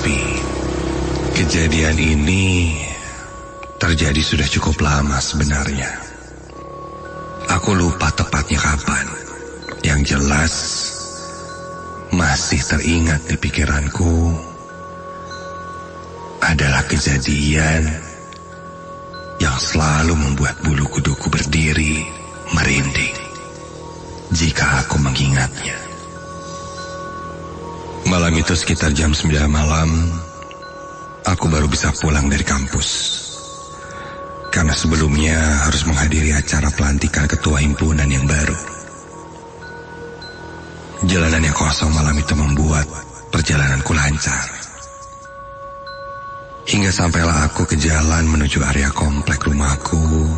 Tapi kejadian ini terjadi sudah cukup lama sebenarnya. Aku lupa tepatnya kapan. Yang jelas masih teringat di pikiranku adalah kejadian yang selalu membuat bulu kuduku berdiri merinding jika aku mengingatnya. Malam itu sekitar jam 9 malam, aku baru bisa pulang dari kampus. Karena sebelumnya harus menghadiri acara pelantikan ketua himpunan yang baru. Jalanan yang kosong malam itu membuat perjalananku lancar. Hingga sampailah aku ke jalan menuju area komplek rumahku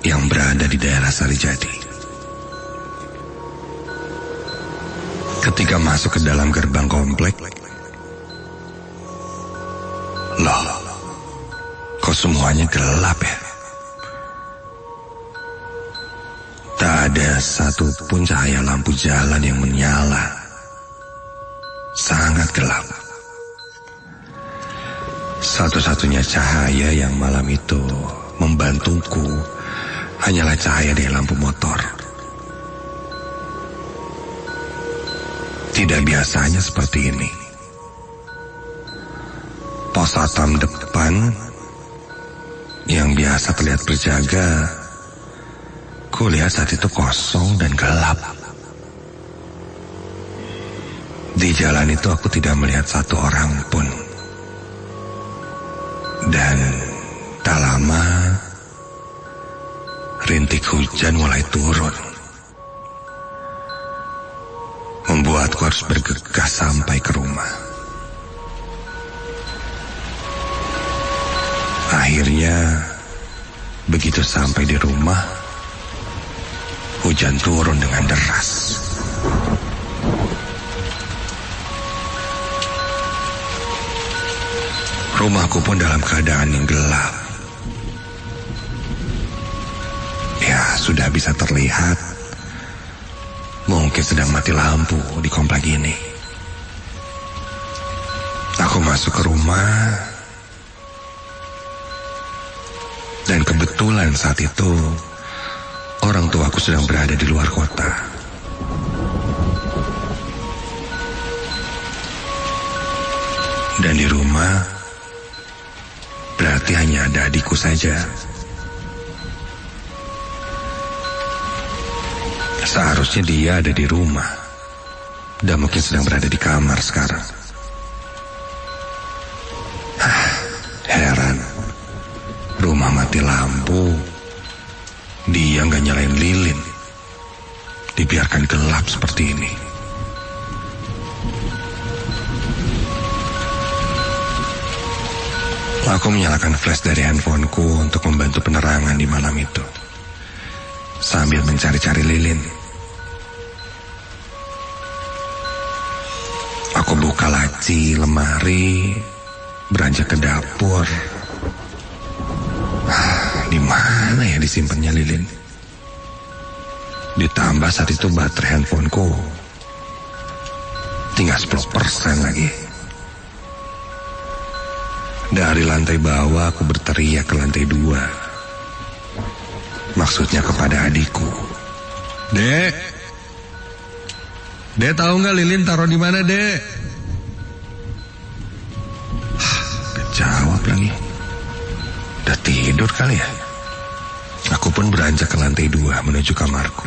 yang berada di daerah Sarijadi. Ketika masuk ke dalam gerbang komplek, loh, kok semuanya gelap ya? Tak ada satupun cahaya lampu jalan yang menyala. Sangat gelap. Satu-satunya cahaya yang malam itu membantuku hanyalah cahaya dari lampu motor. Tidak biasanya seperti ini. Pos satpam depan yang biasa terlihat berjaga, kulihat saat itu kosong dan gelap. Di jalan itu aku tidak melihat satu orang pun. Dan tak lama, rintik hujan mulai turun. Membuatku harus bergegas sampai ke rumah. Akhirnya, begitu sampai di rumah, hujan turun dengan deras. Rumahku pun dalam keadaan yang gelap. Ya, sudah bisa terlihat mungkin sedang mati lampu di komplek ini. Aku masuk ke rumah, dan kebetulan saat itu orang tuaku sedang berada di luar kota. Dan di rumah berarti hanya ada adikku saja. Seharusnya dia ada di rumah dan mungkin sedang berada di kamar sekarang. Heran, rumah mati lampu, dia nggak nyalain lilin, dibiarkan gelap seperti ini. Aku menyalakan flash dari handphoneku untuk membantu penerangan di malam itu, sambil mencari-cari lilin. Aku buka laci lemari, beranjak ke dapur. Di mana ya disimpannya lilin? Ditambah saat itu baterai handphoneku tinggal 10% lagi. Dari lantai bawah aku berteriak ke lantai 2. Maksudnya kepada adikku. Dek, Dek tahu nggak lilin taruh di mana, Dek? Gak jawab lagi. Udah tidur kali ya? Aku pun beranjak ke lantai 2 menuju kamarku.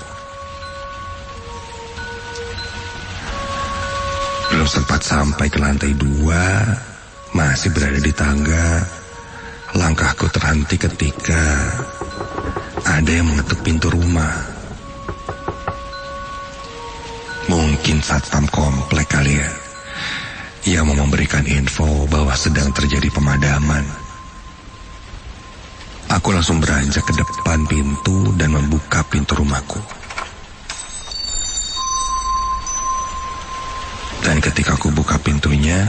Belum sempat sampai ke lantai 2, masih berada di tangga, langkahku terhenti ketika ada yang mengetuk pintu rumah. Mungkin satpam komplek kali ya, yang mau memberikan info bahwa sedang terjadi pemadaman. Aku langsung beranjak ke depan pintu dan membuka pintu rumahku. Dan ketika aku buka pintunya,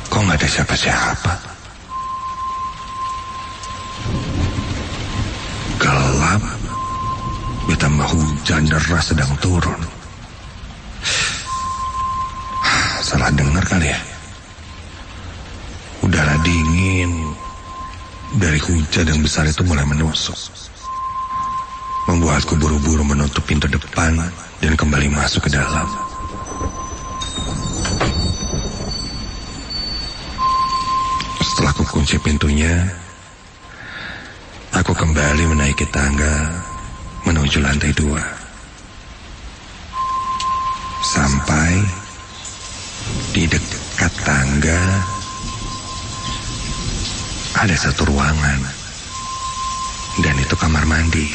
kok nggak ada siapa-siapa? Gelap, ditambah hujan deras sedang turun. salah dengar kali ya. Udara dingin dari hujan yang besar itu mulai menusuk, membuatku buru-buru menutup pintu depan dan kembali masuk ke dalam. Setelah kukunci pintunya, aku kembali menaiki tangga menuju lantai 2. Sampai di dekat tangga ada satu ruangan, dan itu kamar mandi.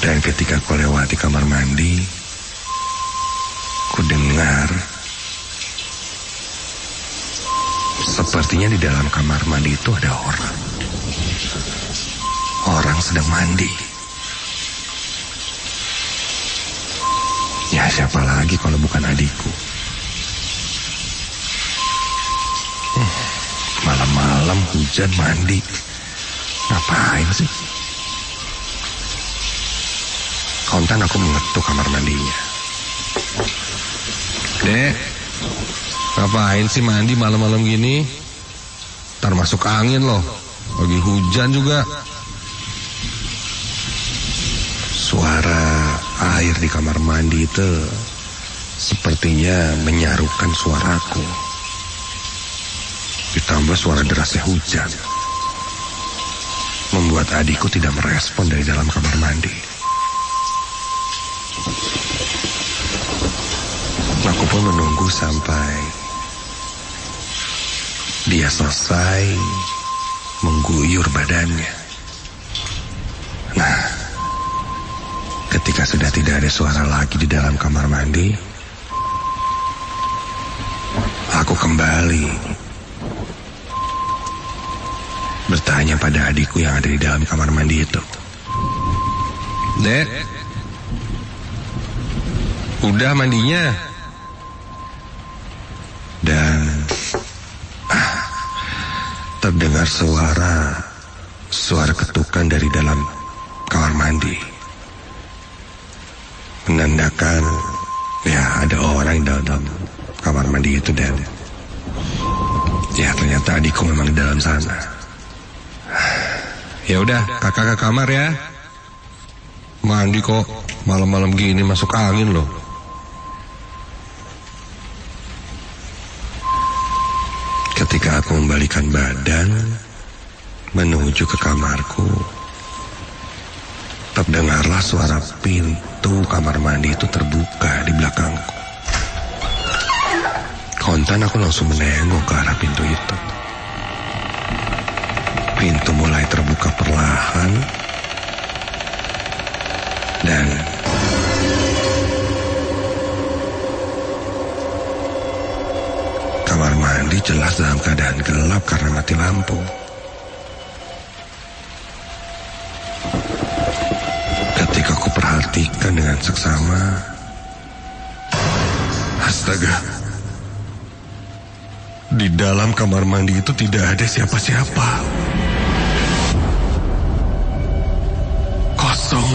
Dan ketika ku lewati kamar mandi, ku dengar sepertinya di dalam kamar mandi itu ada orang. Orang sedang mandi. Ya, siapa lagi kalau bukan adikku? Malam-malam hujan mandi. Ngapain sih? Kontan aku mengetuk kamar mandinya. Dek, ngapain sih mandi malam-malam gini? Ntar masuk angin loh. Lagi hujan juga. Suara air di kamar mandi itu sepertinya menyarukan suaraku. Ditambah suara derasnya hujan, membuat adikku tidak merespon dari dalam kamar mandi. Aku pun menunggu sampai dia selesai mengguyur badannya. Nah, ketika sudah tidak ada suara lagi di dalam kamar mandi, aku kembali bertanya pada adikku yang ada di dalam kamar mandi itu. Dek, udah mandinya? Dan terdengar suara ketukan dari dalam kamar mandi, menandakan ya ada orang di dalam kamar mandi itu. Dan ya ternyata adikku memang di dalam sana. Ya udah, kakak ke kamar ya. Mandi kok malam-malam gini, masuk angin loh. Ketika aku membalikan badan menuju ke kamarku, terdengarlah suara pintu kamar mandi itu terbuka di belakangku. Kontan aku langsung menengok ke arah pintu itu. Pintu mulai terbuka perlahan, dan kamar mandi jelas dalam keadaan gelap karena mati lampu. Ketika aku perhatikan dengan seksama, astaga, di dalam kamar mandi itu tidak ada siapa-siapa. Kosong.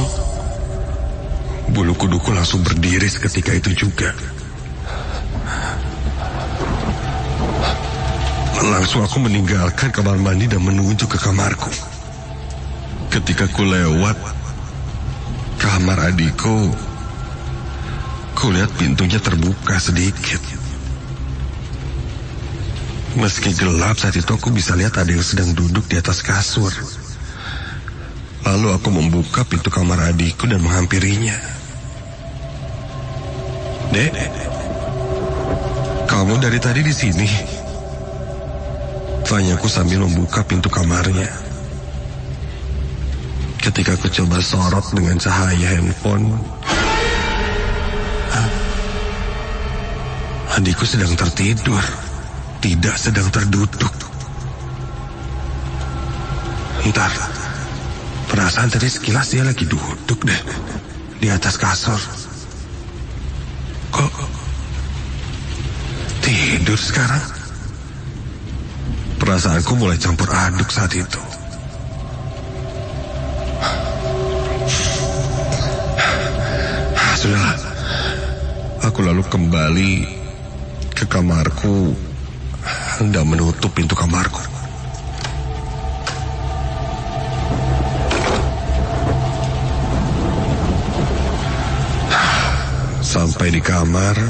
Bulu kuduku langsung berdiri seketika itu juga. Langsung aku meninggalkan kamar mandi dan menuju ke kamarku. Ketika ku lewat kamar adikku, ku lihat pintunya terbuka sedikit. Meski gelap saat itu, aku bisa lihat ada yang sedang duduk di atas kasur. Lalu aku membuka pintu kamar adikku dan menghampirinya. Dek, kamu dari tadi di sini? Tanyaku sambil membuka pintu kamarnya. Ketika aku coba sorot dengan cahaya handphone, adikku sedang tertidur, tidak sedang terduduk. Entar, perasaan tadi sekilas dia lagi duduk deh di atas kasur. Kok tidur sekarang? Perasaanku mulai campur aduk saat itu. Sudahlah, Aku lalu kembali ke kamarku dan menutup pintu kamarku. Sampai di kamar,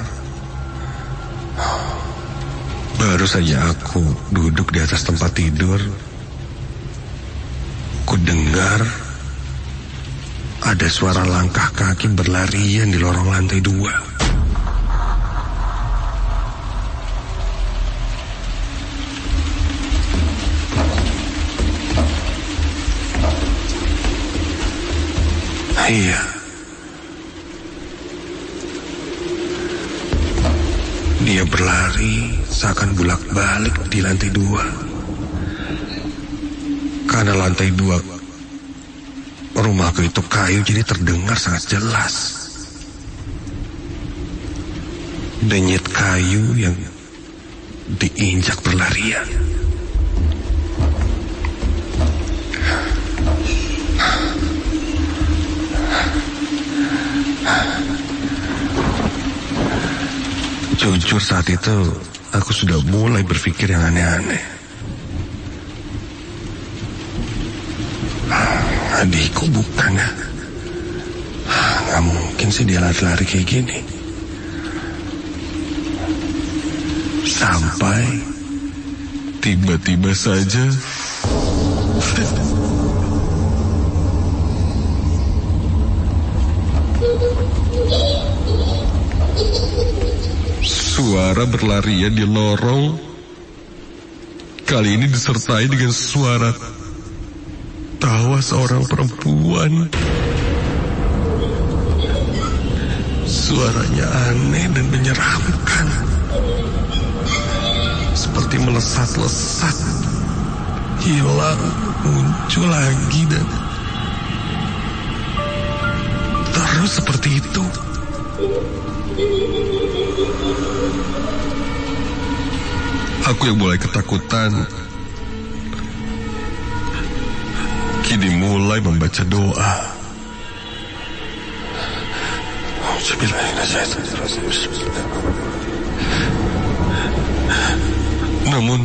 baru saja aku duduk di atas tempat tidur, ku dengar ada suara langkah kaki berlarian di lorong lantai 2. Iya. Dia berlari seakan bolak-balik di lantai 2. Karena lantai 2 rumahku itu kayu, jadi terdengar sangat jelas. Denyut kayu yang diinjak berlarian. Jujur saat itu aku sudah mulai berpikir yang aneh-aneh. Adikku bukan ya? Gak mungkin sih dia lari-lari kayak gini. Sampai tiba-tiba saja suara berlarian di lorong kali ini disertai dengan suara tawa seorang perempuan. Suaranya aneh dan menyeramkan, seperti melesat-lesat, hilang, muncul lagi, dan terus seperti itu. Aku yang mulai ketakutan kini mulai membaca doa. Namun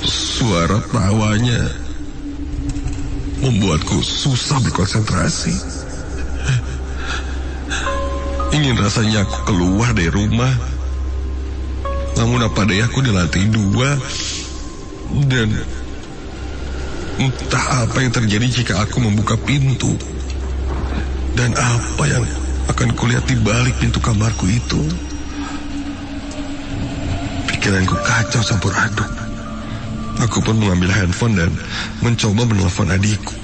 suara tawanya membuatku susah berkonsentrasi. Ingin rasanya aku keluar dari rumah, namun apa daya aku di lantai 2, dan entah apa yang terjadi jika aku membuka pintu, dan apa yang akan kulihat di balik pintu kamarku itu. Pikiranku kacau campur aduk. Aku pun mengambil handphone dan mencoba menelpon adikku.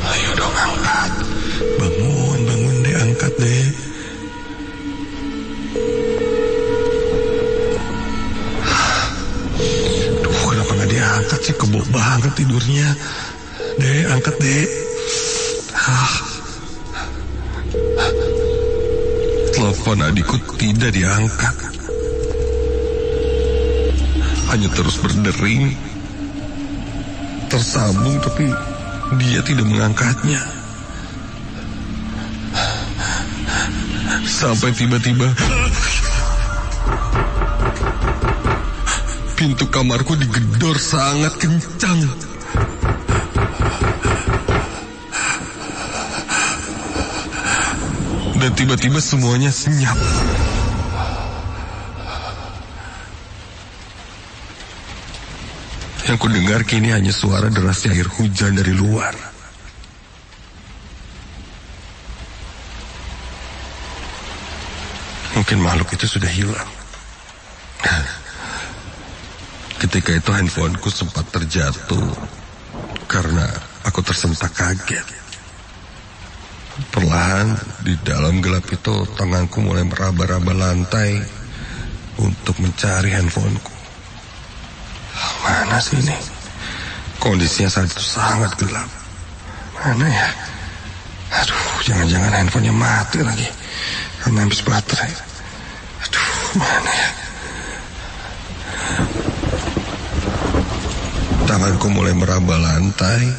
Ayo dong, angkat. Bangun deh, angkat deh. Duh, kenapa gak diangkat sih? Kebok banget tidurnya. Deh, angkat deh. Telepon adikku tidak diangkat. Hanya terus berdering. Tersambung tapi dia tidak mengangkatnya. Sampai tiba-tiba pintu kamarku digedor sangat kencang. Dan tiba-tiba semuanya senyap. Yang ku dengar kini hanya suara derasnya air hujan dari luar. Mungkin makhluk itu sudah hilang. Ketika itu handphoneku sempat terjatuh karena aku tersentak kaget. Perlahan di dalam gelap itu tanganku mulai meraba-raba lantai untuk mencari handphoneku. Mana sih ini? Kondisinya saat itu sangat gelap. Mana ya? Aduh, jangan-jangan handphonenya mati lagi karena habis baterai. Aduh, mana ya? Tanganku mulai meraba lantai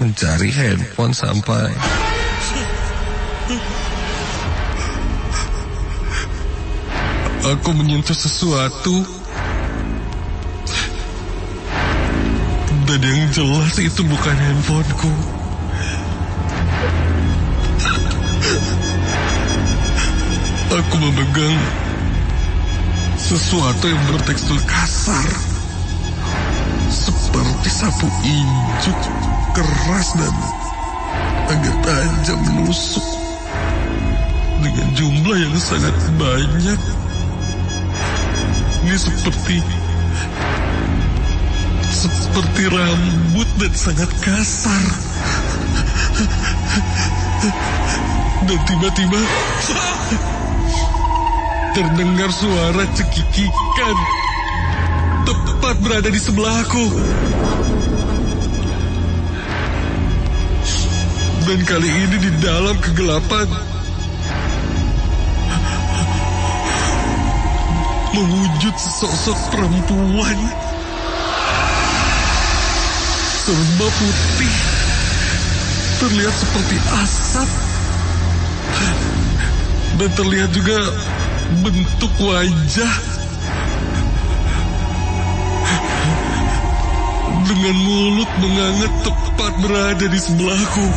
mencari handphone sampai aku menyentuh sesuatu. Dan yang jelas itu bukan handphoneku. Aku memegang sesuatu yang bertekstur kasar, seperti sapu injuk, keras dan agak tajam menusuk, dengan jumlah yang sangat banyak. Ini seperti rambut dan sangat kasar. Dan tiba-tiba terdengar suara cekikikan tepat berada di sebelahku. Dan kali ini di dalam kegelapan mewujud sesosok perempuan serba putih, terlihat seperti asap, dan terlihat juga bentuk wajah dengan mulut menganga tepat berada di sebelahku.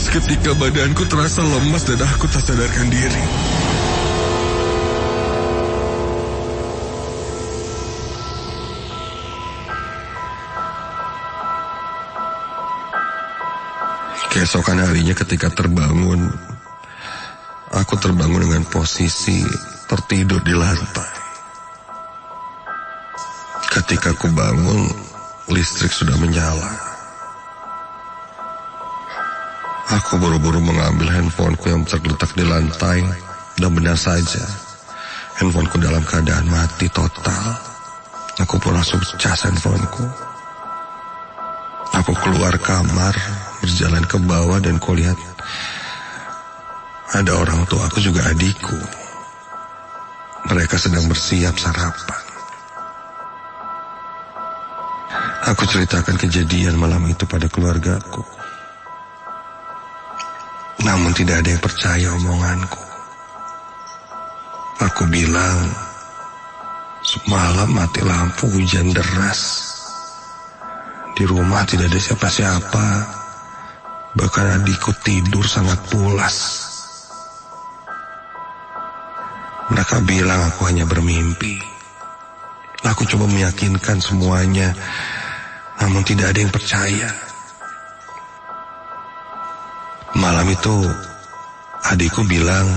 Seketika badanku terasa lemas dan aku tak sadarkan diri. Keesokan harinya ketika terbangun, aku terbangun dengan posisi tertidur di lantai. Ketika aku bangun, listrik sudah menyala. Aku buru-buru mengambil handphoneku yang terletak di lantai, dan benar saja, handphoneku dalam keadaan mati total. Aku pun langsung cas handphoneku. Aku keluar kamar, berjalan ke bawah dan kulihat ada orang tua aku juga adikku. Mereka sedang bersiap sarapan. Aku ceritakan kejadian malam itu pada keluargaku. Namun tidak ada yang percaya omonganku. Aku bilang, semalam mati lampu, hujan deras. Di rumah tidak ada siapa-siapa. Bahkan adikku tidur sangat pulas. Mereka bilang aku hanya bermimpi. Aku coba meyakinkan semuanya, namun tidak ada yang percaya. Malam itu, adikku bilang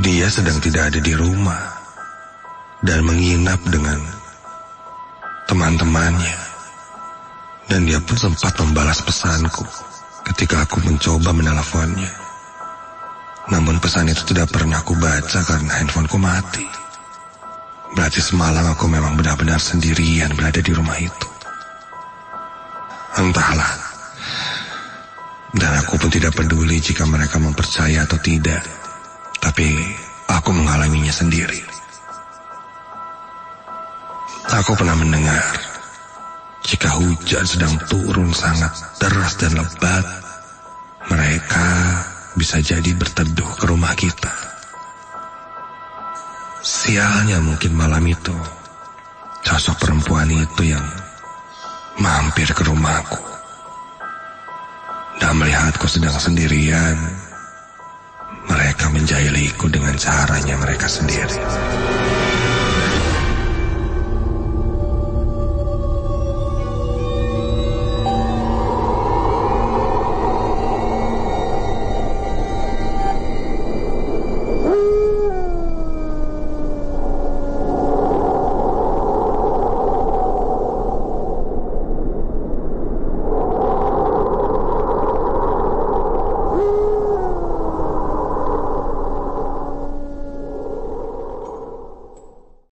dia sedang tidak ada di rumah dan menginap dengan teman-temannya. Dan dia pun sempat membalas pesanku ketika aku mencoba meneleponnya. Namun pesan itu tidak pernah aku baca karena handphoneku mati. Berarti semalam aku memang benar-benar sendirian berada di rumah itu. Entahlah. Dan aku pun tidak peduli jika mereka mempercaya atau tidak. Tapi aku mengalaminya sendiri. Aku pernah mendengar jika hujan sedang turun sangat deras dan lebat, mereka bisa jadi berteduh ke rumah kita. Sialnya mungkin malam itu, sosok perempuan itu yang mampir ke rumahku. Dan melihatku sedang sendirian, mereka menjahiliku dengan caranya mereka sendiri.